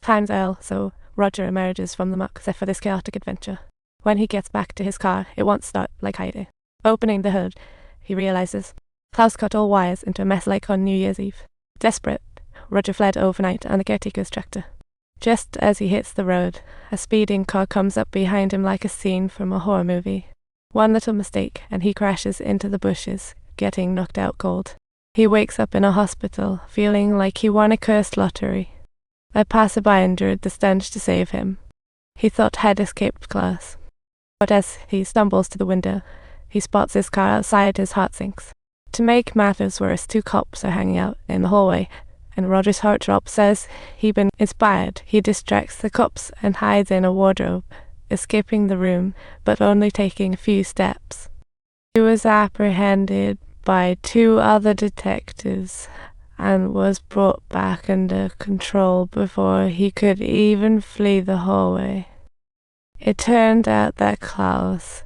Time's early, so Roger emerges from the muck for this chaotic adventure. When he gets back to his car, it won't start like Heidi. Opening the hood, he realizes Klaus cut all wires into a mess like on New Year's Eve. Desperate, Roger fled overnight on the caretaker's tractor. Just as he hits the road, a speeding car comes up behind him like a scene from a horror movie. One little mistake, and he crashes into the bushes, getting knocked out cold. He wakes up in a hospital, feeling like he won a cursed lottery. A passerby endured the stench to save him. He thought had escaped Klaus. But as he stumbles to the window, he spots his car outside his hot sinks. To make matters worse, 2 cops are hanging out in the hallway, and Roger's heart drops as he's been inspired. He distracts the cops and hides in a wardrobe, escaping the room, but only taking a few steps. He was apprehended by 2 other detectives and was brought back under control before he could even flee the hallway. It turned out that Klaus,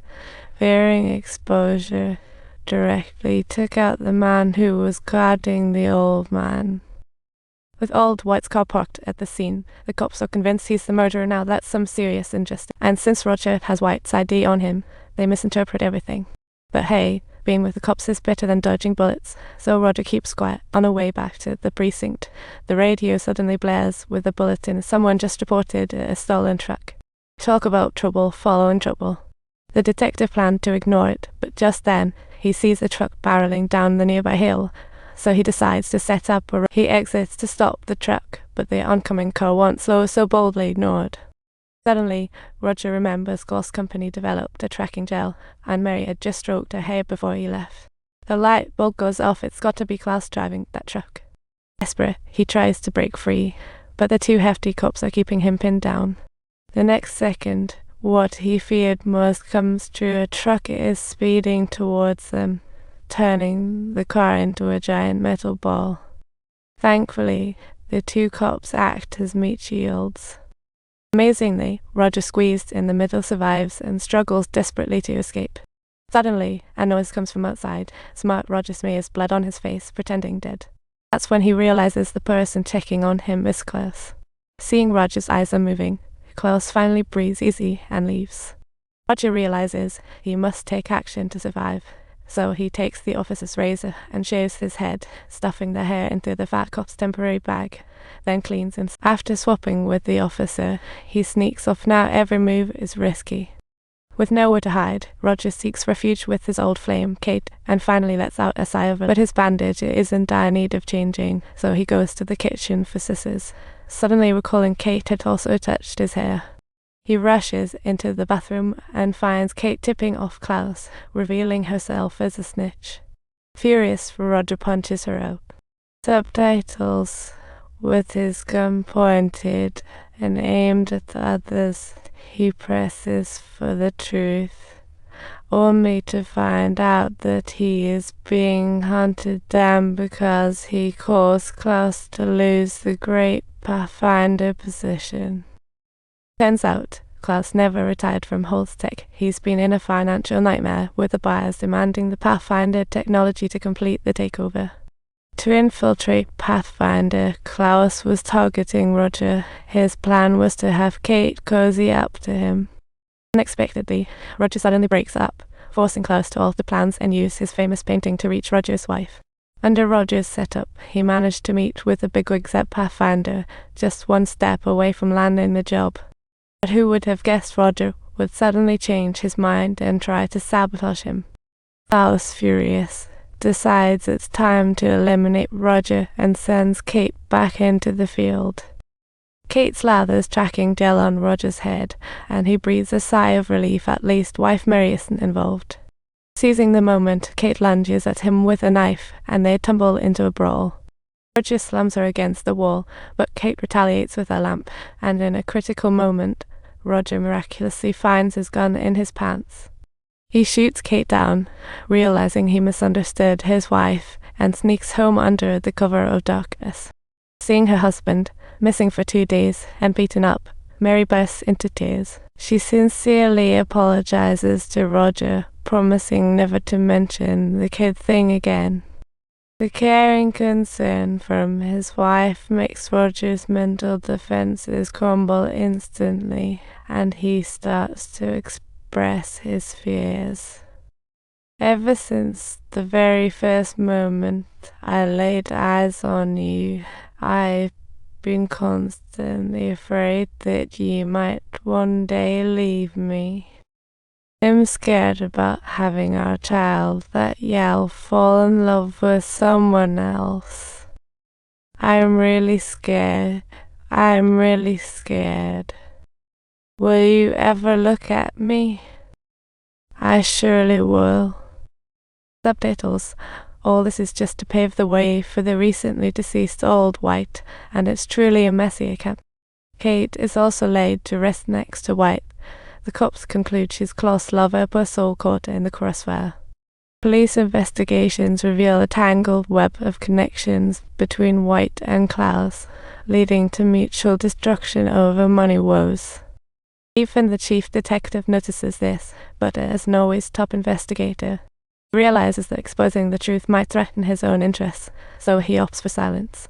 fearing exposure, directly took out the man who was guarding the old man. With old White's car parked at the scene, the cops are convinced he's the murderer now. That's some serious injustice. And since Roger has White's ID on him, they misinterpret everything. But hey, being with the cops is better than dodging bullets, so Roger keeps quiet. On the way back to the precinct, the radio suddenly blares with a bulletin. Someone just reported a stolen truck. Talk about trouble following trouble. The detective planned to ignore it, but just then, he sees a truck barreling down the nearby hill, so he decides to set up he exits to stop the truck, but the oncoming car won't so boldly ignored. Suddenly, Roger remembers Gloss Company developed a tracking gel, and Mary had just stroked her hair before he left. The light bulb goes off. It's got to be Klaus driving that truck. Desperate, he tries to break free, but the 2 hefty cops are keeping him pinned down. The next second, what he feared most comes true. A truck is speeding towards them, turning the car into a giant metal ball. Thankfully, the 2 cops act as meat shields. Amazingly, Roger, squeezed in the middle, survives and struggles desperately to escape. Suddenly, a noise comes from outside. Smart Roger smears blood on his face, pretending dead. That's when he realizes the person checking on him is Klaus. Seeing Roger's eyes are moving, Klaus finally breathes easy and leaves. Roger realizes he must take action to survive, so he takes the officer's razor and shaves his head, stuffing the hair into the fat cop's temporary bag, then cleans him. After swapping with the officer, he sneaks off. Now every move is risky. With nowhere to hide, Roger seeks refuge with his old flame, Kate, and finally lets out a sigh of relief. But his bandage is in dire need of changing, so he goes to the kitchen for scissors, suddenly recalling Kate had also touched his hair. He rushes into the bathroom and finds Kate tipping off Klaus, revealing herself as a snitch. Furious, Roger punches her out. Subtitles. With his gun pointed and aimed at the others, he presses for the truth, only to find out that he is being hunted down because he caused Klaus to lose the great Pathfinder position. Turns out, Klaus never retired from Holztech. He's been in a financial nightmare, with the buyers demanding the Pathfinder technology to complete the takeover. To infiltrate Pathfinder, Klaus was targeting Roger. His plan was to have Kate cozy up to him. Unexpectedly, Roger suddenly breaks up, forcing Klaus to alter plans and use his famous painting to reach Roger's wife. Under Roger's setup, he managed to meet with the bigwigs at Pathfinder, just 1 step away from landing the job. But who would have guessed Roger would suddenly change his mind and try to sabotage him? Klaus, furious, decides it's time to eliminate Roger and sends Kate back into the field. Kate slathers tracking gel on Roger's head, and he breathes a sigh of relief. At least wife Mary isn't involved. Seizing the moment, Kate lunges at him with a knife, and they tumble into a brawl. Roger slams her against the wall, but Kate retaliates with a lamp, and in a critical moment, Roger miraculously finds his gun in his pants. He shoots Kate down, realizing he misunderstood his wife, and sneaks home under the cover of darkness. Seeing her husband, missing for 2 days, and beaten up, Mary bursts into tears. She sincerely apologizes to Roger, promising never to mention the kid thing again. The caring concern from his wife makes Roger's mental defenses crumble instantly, and he starts to express his fears. Ever since the very first moment I laid eyes on you, I've been constantly afraid that you might one day leave me. I'm scared about having our child, that you'll fall in love with someone else. I'm really scared. I'm really scared. Will you ever look at me? I surely will. Subtitles. All this is just to pave the way for the recently deceased old White, and it's truly a messy account. Kate is also laid to rest next to White. The cops conclude she's close lover but soul caught in the crossfire. Police investigations reveal a tangled web of connections between White and Klaus, leading to mutual destruction over money woes. Even the chief detective notices this, but as Norway's top investigator, he realizes that exposing the truth might threaten his own interests, so he opts for silence.